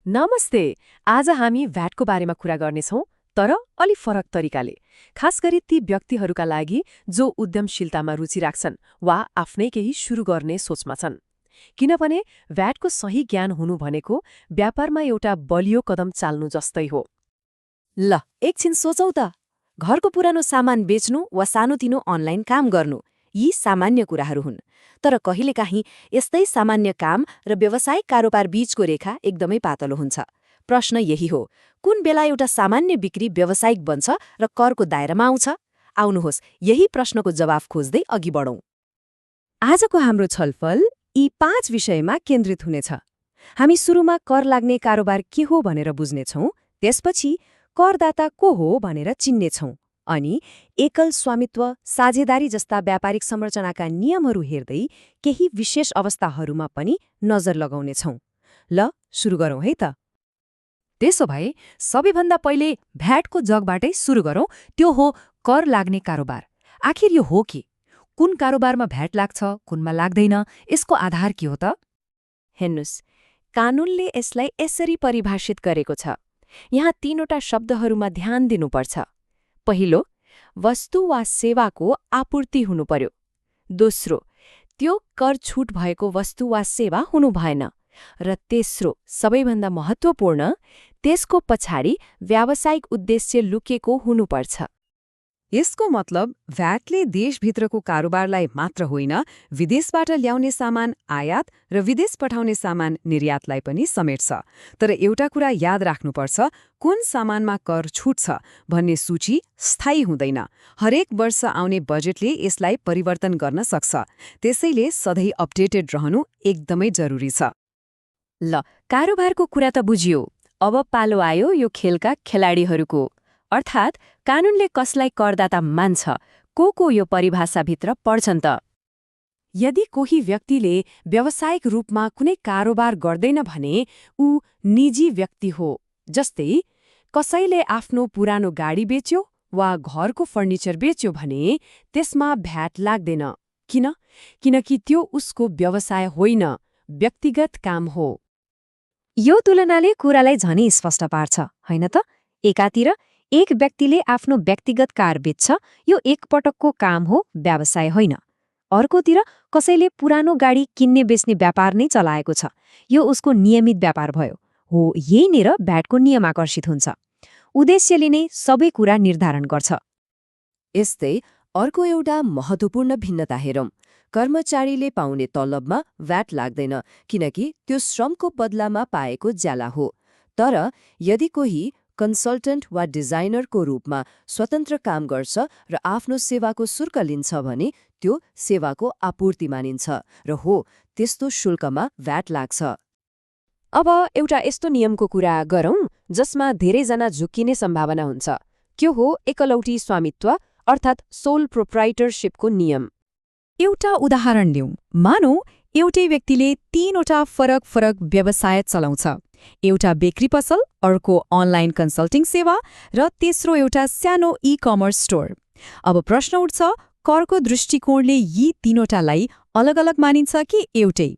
नमस्ते। आज हामी भ्याटको बारेमा कुरा गर्नेछौँ, तर अलि फरक तरिकाले। खास गरी ती व्यक्तिहरूका लागि जो उद्यमशीलतामा रुचि राख्छन् वा आफ्नै केही सुरु गर्ने सोचमा छन्। किनभने भ्याटको सही ज्ञान हुनु भनेको व्यापारमा एउटा बलियो कदम चाल्नु जस्तै हो। ल एकछिन सोचौ त। घरको पुरानो सामान बेच्नु वा सानोतिनो अनलाइन काम गर्नु, यी सामान्य कुराहरू हुन्। तर कहिलेकाहीँ यस्तै सामान्य काम र व्यावसायिक कारोबार बीचको रेखा एकदमै पातलो हुन्छ। प्रश्न यही हो, कुन बेला एउटा सामान्य बिक्री व्यावसायिक बन्छ र करको दायरामा आउँछ? आउनुहोस्, यही प्रश्नको जवाफ खोज्दै अघि बढौँ। आजको हाम्रो छलफल यी 5 विषयमा केन्द्रित हुनेछ। हामी सुरुमा कर लाग्ने कारोबार के हो भनेर बुझ्नेछौँ, त्यसपछि करदाता को हो भनेर चिन्नेछौँ, अनि एकल स्वामित्व, साझेदारी जस्ता व्यापारिक संरचनाका नियमहरू हेर्दै केही विशेष अवस्थाहरूमा पनि नजर लगाउनेछौँ। ल सुरु गरौँ है त। त्यसो भए सबैभन्दा पहिले भ्याटको जगबाटै सुरु गरौँ, त्यो हो कर लाग्ने कारोबार। आखिर यो हो के? कुन कारोबारमा भ्याट लाग्छ, कुनमा लाग्दैन, यसको आधार के हो त? हेर्नुस्, कानूनले यसलाई यसरी परिभाषित गरेको छ। यहाँ 3वटा शब्दहरूमा ध्यान दिनुपर्छ। पहिलो, वस्तु वा सेवाको आपूर्ति हुनु पर्यो। दोस्रो, त्यो कर छुट भएको वस्तु वा सेवा हुनु भएन। र तेस्रो, सबैभन्दा महत्त्वपूर्ण, त्यसको पछाडि व्यावसायिक उद्देश्य लुकेको हुनुपर्छ। यसको मतलब भ्याटले देशभित्रको कारोबारलाई मात्र होइन, विदेशबाट ल्याउने सामान आयात र विदेश पठाउने सामान निर्यातलाई पनि समेट्छ। तर एउटा कुरा याद राख्नुपर्छ, कुन सामानमा कर छुट्छ भन्ने सूची स्थायी हुँदैन। हरेक वर्ष आउने बजेटले यसलाई परिवर्तन गर्न सक्छ। त्यसैले सधैँ अपडेटेड रहनु एकदमै जरुरी छ। ल, कारोबारको कुरा त बुझियो। अब पालो आयो यो खेलका खेलाडीहरूको, अर्थात् कानूनले कसलाई करदाता मान्छ, को यो परिभाषाभित्र पढ्छन् त। यदि कोही व्यक्तिले व्यावसायिक रूपमा कुनै कारोबार गर्दैन भने ऊ निजी व्यक्ति हो। जस्तै कसैले आफ्नो पुरानो गाडी बेच्यो वा घरको फर्निचर बेच्यो भने त्यसमा भ्याट लाग्दैन। किनकि त्यो उसको व्यवसाय होइन, व्यक्तिगत काम हो। यो तुलनाले कुरालाई झनै स्पष्ट पार्छ, होइन त? एकातिर एक व्यक्तिले आफ्नो व्यक्तिगत कार बेच्छ, यो एकपटकको काम हो, व्यवसाय होइन। अर्कोतिर कसैले पुरानो गाडी किन्ने बेच्ने व्यापार नै चलाएको छ, यो उसको नियमित व्यापार भयो। हो, यहीँनिर भ्याटको नियम आकर्षित हुन्छ। उद्देश्यले नै सबै कुरा निर्धारण गर्छ। यस्तै अर्को एउटा महत्त्वपूर्ण भिन्नता हेरौँ। कर्मचारीले पाउने तलबमा भ्याट लाग्दैन, किनकि त्यो श्रमको बदलामा पाएको ज्याला हो। तर यदि कोही कन्सल्टेन्ट वा डिजाइनरको रूपमा स्वतन्त्र काम गर्छ र आफ्नो सेवाको शुल्क लिन्छ भने त्यो सेवाको आपूर्ति मानिन्छ र हो, त्यस्तो शुल्कमा भ्याट लाग्छ। अब एउटा यस्तो नियमको कुरा गरौँ जसमा धेरैजना झुक्किने सम्भावना हुन्छ। त्यो हो एकलौटी स्वामित्व, अर्थात् सोल प्रोप्राइटरशिपको नियम। एउटा उदाहरण लिऊँ। मानौ एउटै व्यक्तिले 3वटा फरक व्यवसाय चलाउँछ। एउटा बिक्री पसल, अर्को अनलाइन कन्सल्टिङ सेवा र तेस्रो एउटा सानो ई-कमर्स स्टोर। अब प्रश्न उठ्छ, करको दृष्टिकोणले यी 3वटालाई अलग अलग मानिन्छ कि एउटै?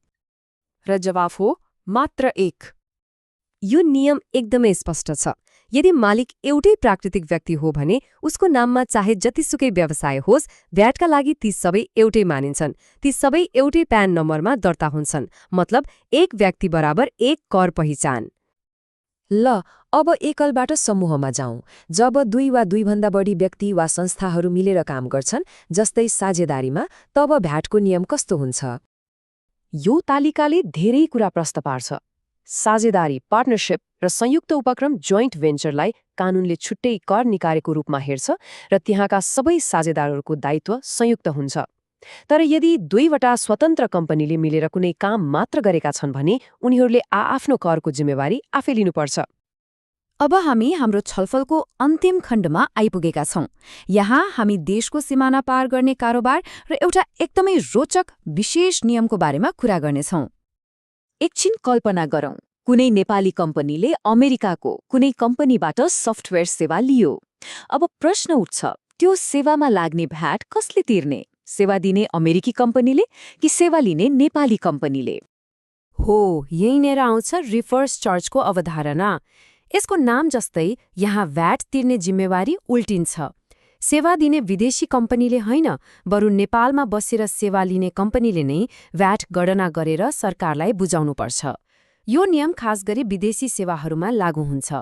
र जवाफ हो, मात्र एक। यो नियम एकदमै स्पष्ट छ। यदि मालिक एउटै प्राकृतिक व्यक्ति हो भने उसको नाममा चाहे जतिसुकै व्यवसाय होस्, भ्याटका लागि ती सबै एउटै मानिन्छन्। ती सबै एउटै प्यान नम्बरमा दर्ता हुन्छन्। मतलब एक व्यक्ति बराबर एक कर पहिचान। ल, अब एकलबाट समूहमा जाउँ। जब 2 वा 2 भन्दा बढी व्यक्ति वा संस्थाहरू मिलेर काम गर्छन्, जस्तै साझेदारीमा, तब भ्याटको नियम कस्तो हुन्छ? यो तालिकाले धेरै कुरा प्रश्न पार्छ। साझेदारी, पार्टनरशिप र संयुक्त उपक्रम जोइन्ट भेन्चरलाई कानूनले छुट्टै कर निकायको रूपमा हेर्छ र त्यहाँका सबै साझेदारहरूको दायित्व संयुक्त हुन्छ। तर यदि 2वटा स्वतन्त्र कम्पनीले मिलेर कुनै काम मात्र गरेका छन् भने उनीहरूले आफ्नो करको जिम्मेवारी आफै लिनुपर्छ। अब हामी हाम्रो छलफलको अन्तिम खण्डमा आइपुगेका छौँ। यहाँ हामी देशको सिमाना पार गर्ने कारोबार र एउटा एकदमै रोचक विशेष नियमको बारेमा कुरा गर्नेछौँ। एकछिन कल्पना गरौँ, कुनै नेपाली कम्पनीले अमेरिकाको कुनै कम्पनीबाट सफ्टवेयर सेवा लियो। अब प्रश्न उठ्छ, त्यो सेवामा लाग्ने भ्याट कसले तिर्ने? सेवा दिने अमेरिकी कम्पनीले कि सेवा लिने नेपाली कम्पनीले? हो, यहीँनिर आउँछ रिभर्स चार्जको अवधारणा। यसको नाम जस्तै यहाँ भ्याट तिर्ने जिम्मेवारी उल्टिन्छ। सेवा दिने विदेशी कम्पनीले होइन, बरु नेपालमा बसेर सेवा लिने कम्पनीले नै भ्याट गणना गरेर सरकारलाई बुझाउनुपर्छ। यो नियम खास गरी विदेशी सेवाहरूमा लागू हुन्छ।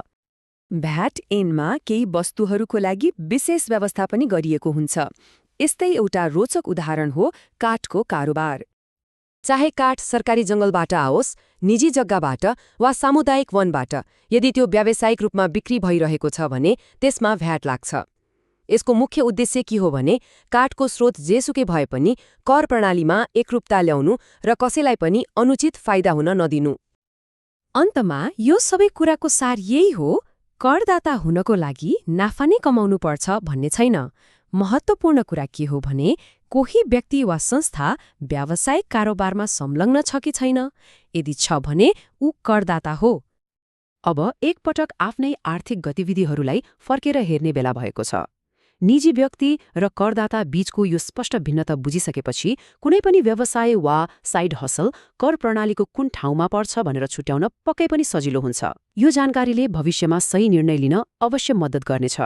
भ्याट ऐनमा केही वस्तुहरूको लागि विशेष व्यवस्था पनि गरिएको हुन्छ। यस्तै एउटा रोचक उदाहरण हो काठको कारोबार। चाहे काठ सरकारी जङ्गलबाट आओस्, निजी जग्गाबाट वा सामुदायिक वनबाट, यदि त्यो व्यावसायिक रूपमा बिक्री भइरहेको छ भने त्यसमा भ्याट लाग्छ। यसको मुख्य उद्देश्य के हो भने काठको स्रोत जेसुकै भए पनि कर प्रणालीमा एकरूपता ल्याउनु र कसैलाई पनि अनुचित फाइदा हुन नदिनु। अन्तमा यो सबै कुराको सार यही हो, करदाता हुनको लागि नाफा नै कमाउनुपर्छ भन्ने छैन। महत्त्वपूर्ण कुरा के हो भने कोही व्यक्ति वा संस्था व्यावसायिक कारोबारमा संलग्न छ कि छैन। यदि छ भने ऊ करदाता हो। अब एकपटक आफ्नै आर्थिक गतिविधिहरूलाई फर्केर हेर्ने बेला भएको छ। निजी व्यक्ति र करदाता बीचको यो स्पष्ट भिन्नता बुझिसकेपछि कुनै पनि व्यवसाय वा साइड हसल कर प्रणालीको कुन ठाउँमा पर्छ भनेर छुट्याउन पक्कै पनि सजिलो हुन्छ। यो जानकारीले भविष्यमा सही निर्णय लिन अवश्य मद्दत गर्नेछ।